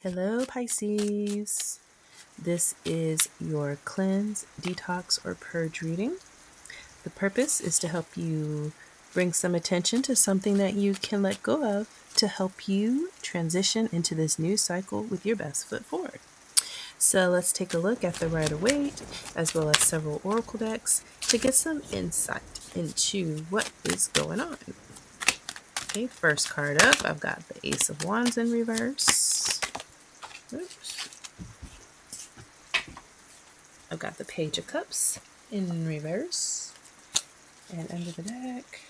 Hello, Pisces. This is your cleanse, detox, or purge reading. The purpose is to help you bring some attention to something that you can let go of to help you transition into this new cycle with your best foot forward. So let's take a look at the Rider-Waite as well as several oracle decks to get some insight into what is going on. Okay, first card up, I've got the Ace of Wands in reverse. Oops. I've got the Page of Cups in reverse. And under the deck,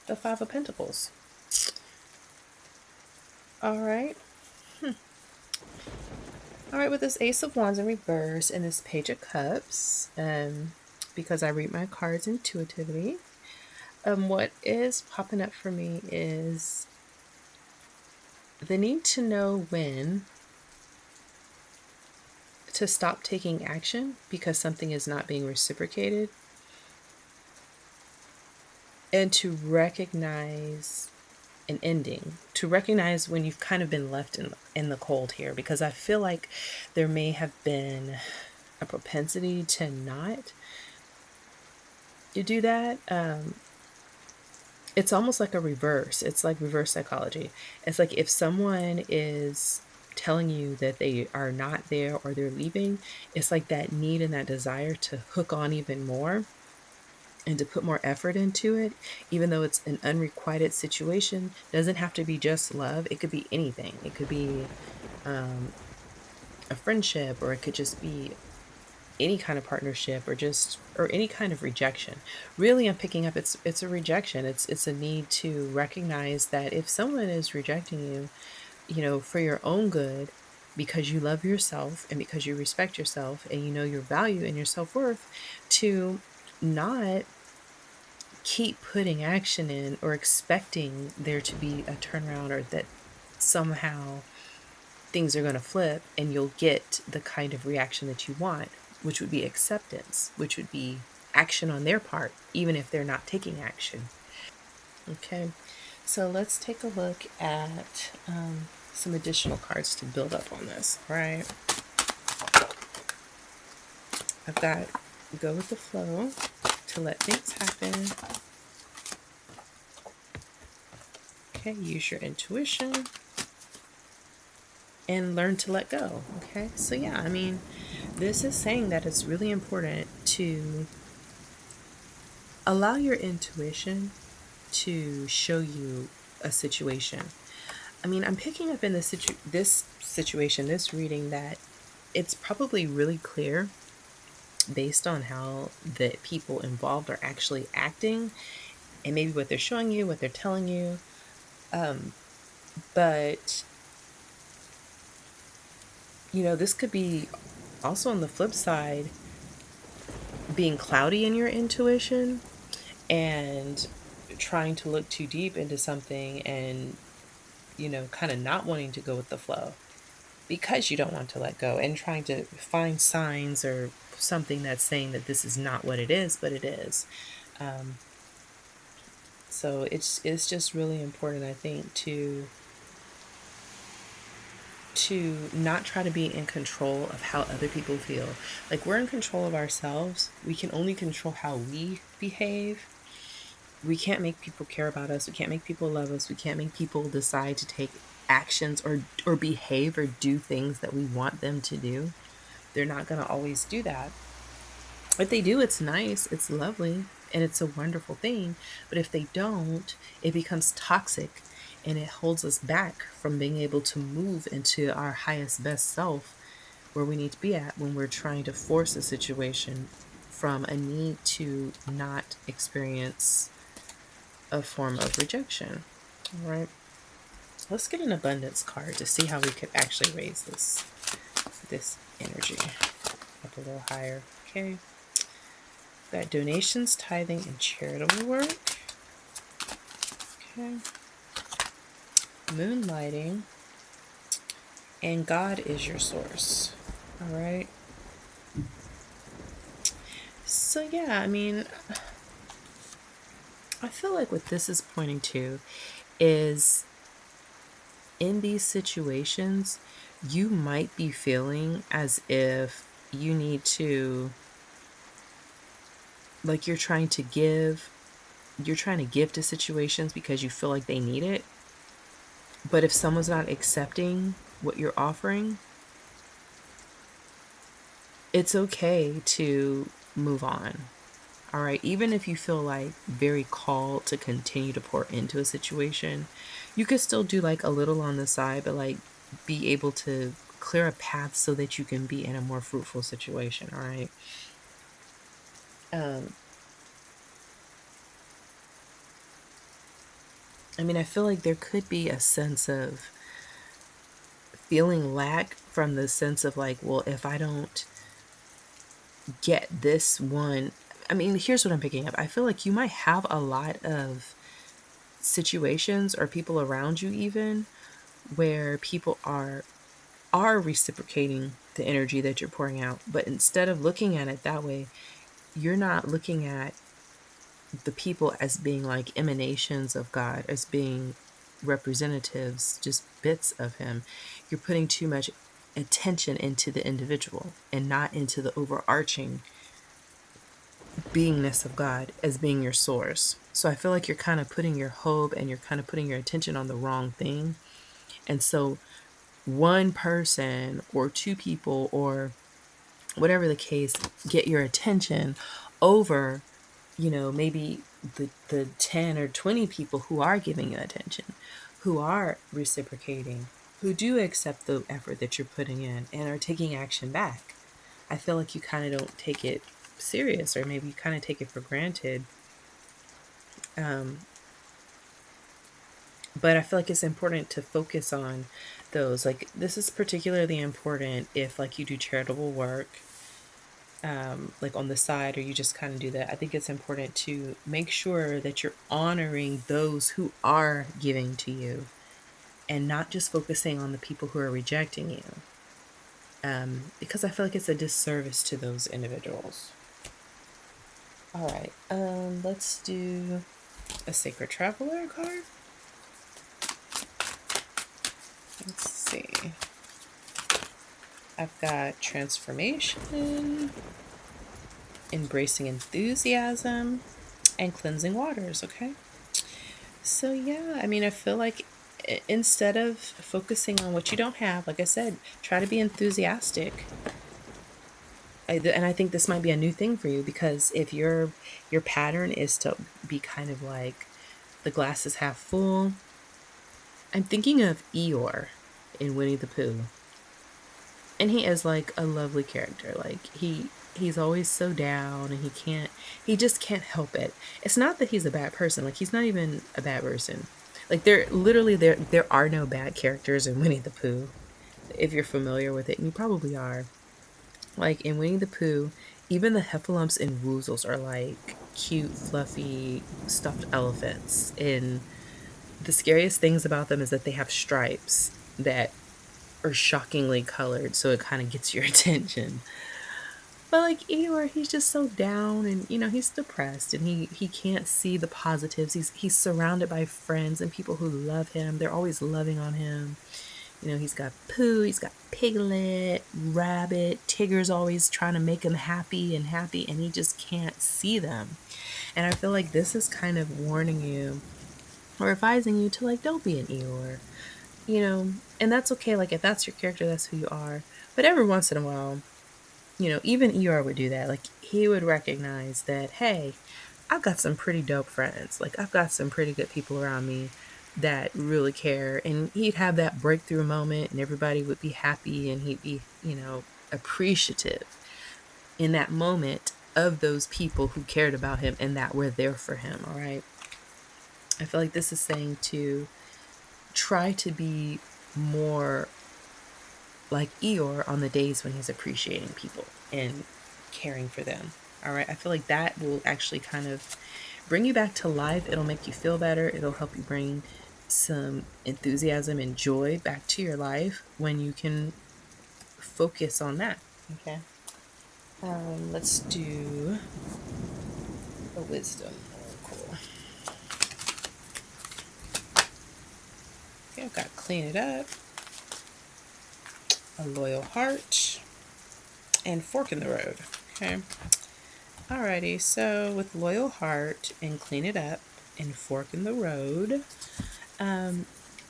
the Five of Pentacles. All right. All right, with this Ace of Wands in reverse and this Page of Cups, because I read my cards intuitively, what is popping up for me is the need to know when to stop taking action because something is not being reciprocated, and to recognize an ending, to recognize when you've kind of been left in the cold here, because I feel like there may have been a propensity to not do that. It's almost like a reverse. It's like reverse psychology. It's like if someone is telling you that they are not there or they're leaving, it's like that need and that desire to hook on even more and to put more effort into it, even though it's an unrequited situation. Doesn't have to be just love. It could be anything. It could be a friendship, or it could just be any kind of partnership, or any kind of rejection. Really, I'm picking up it's a rejection. It's a need to recognize that if someone is rejecting you, for your own good, because you love yourself and because you respect yourself and you know your value and your self-worth, to not keep putting action in or expecting there to be a turnaround, or that somehow things are going to flip and you'll get the kind of reaction that you want, which would be acceptance, which would be action on their part, even if they're not taking action. Okay, so let's take a look at some additional cards to build up on this. All right, I've got go with the flow, to let things happen. Okay, use your intuition and learn to let go. Okay, so yeah, I mean, this is saying that it's really important to allow your intuition to show you a situation. I mean, I'm picking up in this situation, this reading, that it's probably really clear based on how the people involved are actually acting and maybe what they're showing you, what they're telling you. But this could be also, on the flip side, being cloudy in your intuition and trying to look too deep into something and kind of not wanting to go with the flow because you don't want to let go, and trying to find signs or something that's saying that this is not what it is, but it is. So it's just really important, I think, to not try to be in control of how other people feel. Like, we're in control of ourselves. We can only control how we behave. We can't make people care about us. We can't make people love us. We can't make people decide to take actions or behave or do things that we want them to do. They're not going to always do that. If they do, it's nice, it's lovely, and it's a wonderful thing. But if they don't, it becomes toxic, and it holds us back from being able to move into our highest, best self, where we need to be at when we're trying to force a situation from a need to not experience a form of rejection. All right, let's get an abundance card to see how we could actually raise this energy up a little higher. Okay, got donations, tithing, and charitable work. Okay, moonlighting, and God is your source. All right, so yeah, I mean, I feel like what this is pointing to is, in these situations, you might be feeling as if you need to, like you're trying to give to situations because you feel like they need it. But if someone's not accepting what you're offering, it's okay to move on. All right. Even if you feel like very called to continue to pour into a situation, you could still do like a little on the side, but like be able to clear a path so that you can be in a more fruitful situation. All right. Um, I mean, I feel like there could be a sense of feeling lack from the sense of like, well, if I don't get this one, I mean, here's what I'm picking up. I feel like you might have a lot of situations or people around you even where people are reciprocating the energy that you're pouring out, but instead of looking at it that way, you're not looking at the people as being like emanations of God, as being representatives, just bits of him. You're putting too much attention into the individual and not into the overarching beingness of God as being your source. So I feel like you're kind of putting your hope and you're kind of putting your attention on the wrong thing. And so one person or two people or whatever the case get your attention over, maybe the 10 or 20 people who are giving you attention, who are reciprocating, who do accept the effort that you're putting in and are taking action back. I feel like you kind of don't take it serious, or maybe you kind of take it for granted. Um, but I feel like it's important to focus on those. Like, this is particularly important if like you do charitable work, like on the side, or you just kind of do that. I think it's important to make sure that you're honoring those who are giving to you and not just focusing on the people who are rejecting you, because I feel like it's a disservice to those individuals. All right, let's do a sacred traveler card. Let's see. I've got transformation, embracing enthusiasm, and cleansing waters. Okay. So, yeah, I mean, I feel like instead of focusing on what you don't have, like I said, try to be enthusiastic. And I think this might be a new thing for you, because if your pattern is to be kind of like the glass is half full, I'm thinking of Eeyore in Winnie the Pooh. And he is like a lovely character. Like he's always so down and he just can't help it. It's not that he's a bad person. Like, he's not even a bad person. Like, there are no bad characters in Winnie the Pooh. If you're familiar with it, and you probably are. Like, in Winnie the Pooh, even the heffalumps and woozles are like cute, fluffy, stuffed elephants. And the scariest things about them is that they have stripes that are shockingly colored, so it kind of gets your attention. But like Eeyore, he's just so down, and he's depressed, and he can't see the positives. He's surrounded by friends and people who love him. They're always loving on him. He's got Pooh, he's got Piglet, Rabbit, Tigger's always trying to make him happy, and he just can't see them. And I feel like this is kind of warning you or advising you to, like, don't be an Eeyore. And that's okay. Like, if that's your character, that's who you are. But every once in a while, even Eeyore would do that. Like, he would recognize that, hey, I've got some pretty dope friends. Like, I've got some pretty good people around me that really care. And he'd have that breakthrough moment, and everybody would be happy, and he'd be, appreciative in that moment of those people who cared about him and that were there for him. All right. I feel like this is saying to try to be more like Eeyore on the days when he's appreciating people and caring for them. All right. I feel like that will actually kind of bring you back to life. It'll make you feel better. It'll help you bring some enthusiasm and joy back to your life when you can focus on that. Okay. Let's do a wisdom. Cool. Okay, I've got to clean it up. a loyal heart, and fork in the road. Okay. Alrighty, so with loyal heart and clean it up and fork in the road, um,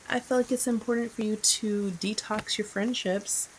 I feel like it's important for you to detox your friendships,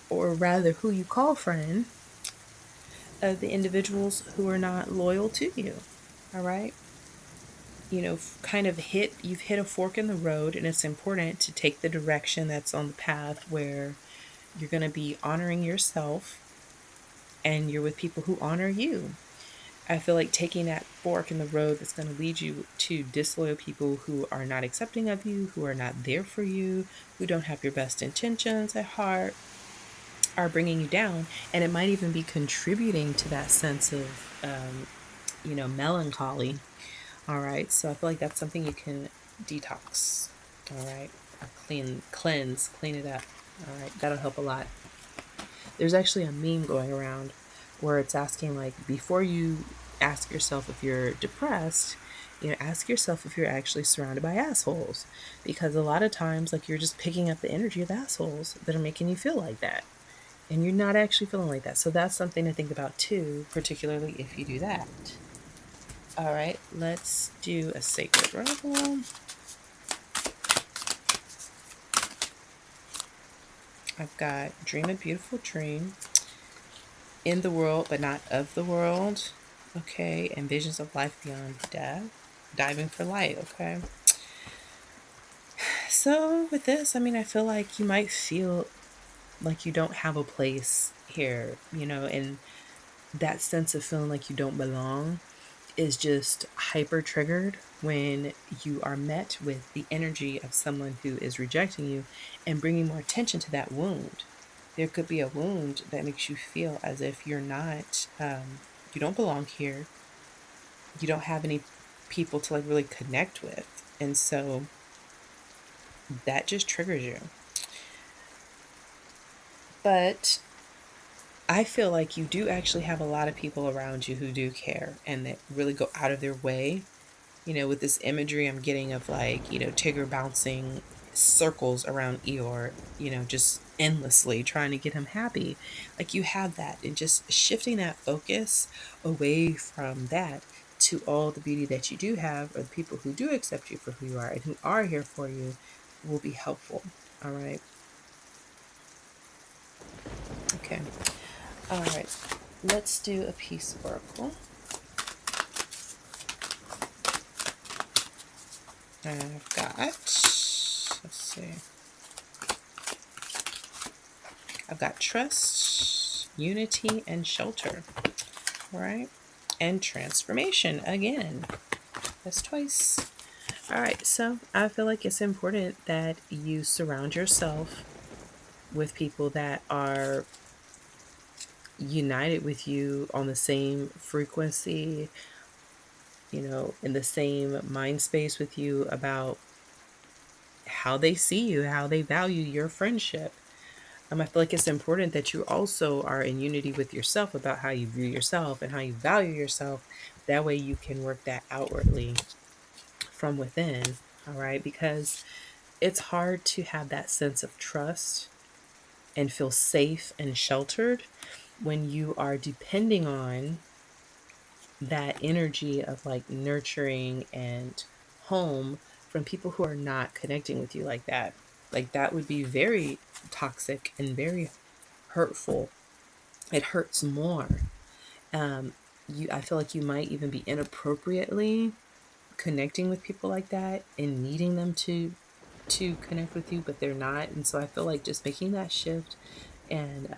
or rather, who you call friend, of the individuals who are not loyal to you. All right. Kind of you've hit a fork in the road, and it's important to take the direction that's on the path where you're going to be honoring yourself and you're with people who honor you. I feel like taking that fork in the road that's going to lead you to disloyal people who are not accepting of you, who are not there for you, who don't have your best intentions at heart, are bringing you down. And it might even be contributing to that sense of, melancholy. All right. So I feel like that's something you can detox. All right. Clean it up. All right. That'll help a lot. There's actually a meme going around where it's asking, like, before you ask yourself if you're depressed, ask yourself if you're actually surrounded by assholes. Because a lot of times, like, you're just picking up the energy of assholes that are making you feel like that. And you're not actually feeling like that. So that's something to think about too, particularly if you do that. All right, let's do a sacred rebel. I've got dream a beautiful dream, in the world but not of the world. Okay, and visions of life beyond death, diving for light. Okay, so with this, I feel like you might feel like you don't have a place here, and that sense of feeling like you don't belong is just hyper triggered when you are met with the energy of someone who is rejecting you and bringing more attention to that wound. There could be a wound that makes you feel as if you're not, you don't belong here. You don't have any people to like really connect with. And so that just triggers you. But I feel like you do actually have a lot of people around you who do care and that really go out of their way. With this imagery I'm getting of, like, Tigger bouncing circles around Eeyore, just endlessly trying to get him happy. Like, you have that, and just shifting that focus away from that to all the beauty that you do have, or the people who do accept you for who you are and who are here for you, will be helpful. All right. Okay. All right. Let's do a peace oracle. And I've got, let's see, I've got trust, unity, and shelter. All right. And transformation again. That's twice. All right. So I feel like it's important that you surround yourself with people that are united with you on the same frequency, in the same mind space with you about how they see you, how they value your friendship. I feel like it's important that you also are in unity with yourself about how you view yourself and how you value yourself. That way you can work that outwardly from within. All right. Because it's hard to have that sense of trust and feel safe and sheltered when you are depending on that energy of like nurturing and home from people who are not connecting with you like that. Like, that would be very toxic and very hurtful. It hurts more. I feel like you might even be inappropriately connecting with people like that and needing them to connect with you, but they're not. And so I feel like just making that shift and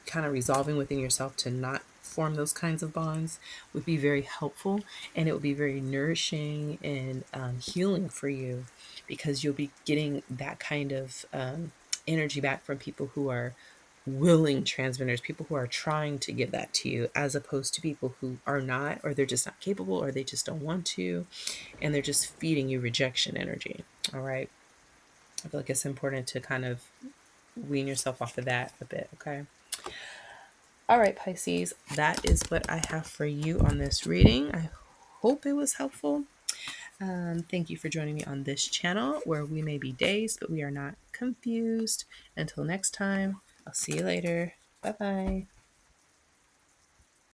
kind of resolving within yourself to not form those kinds of bonds would be very helpful, and it would be very nourishing and healing for you, because you'll be getting that kind of energy back from people who are willing transmitters, people who are trying to give that to you, as opposed to people who are not, or they're just not capable, or they just don't want to, and they're just feeding you rejection energy. All right. I feel like it's important to kind of wean yourself off of that a bit. Okay. All right, Pisces, that is what I have for you on this reading. I hope it was helpful. Thank you for joining me on this channel where we may be dazed, but we are not confused. Until next time, I'll see you later. Bye bye.